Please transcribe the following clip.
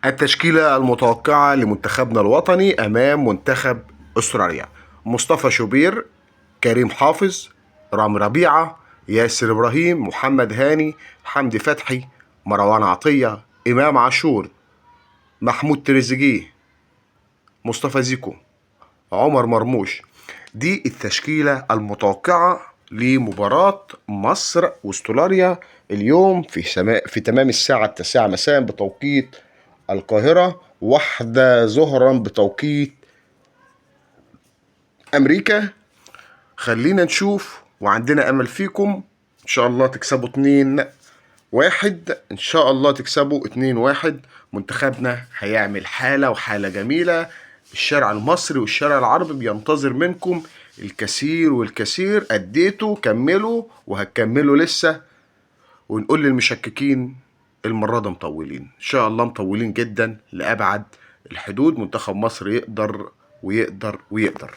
التشكيلة المتوقعة لمنتخبنا الوطني أمام منتخب أستراليا: مصطفى شوبير، كريم حافظ، رامي ربيعة، ياسر إبراهيم، محمد هاني، حمدي فتحي، مروان عطية، إمام عاشور، محمود تريزيجيه، مصطفى زيكو، عمر مرموش. دي التشكيلة المتوقعة لمباراة مصر واستراليا اليوم في تمام الساعة 9 مساء بتوقيت القاهرة، 1 ظهرا بتوقيت أمريكا. خلينا نشوف، وعندنا أمل فيكم. إن شاء الله تكسبوا 2-1، إن شاء الله تكسبوا 2-1. منتخبنا هيعمل حالة وحالة جميلة. الشارع المصري والشارع العربي بينتظر منكم الكثير والكثير. أديتوا، كملوا وهتكملوا لسه. ونقول للمشككين المرة دي مطولين، إن شاء الله مطولين جدا لأبعد الحدود. منتخب مصر يقدر ويقدر ويقدر.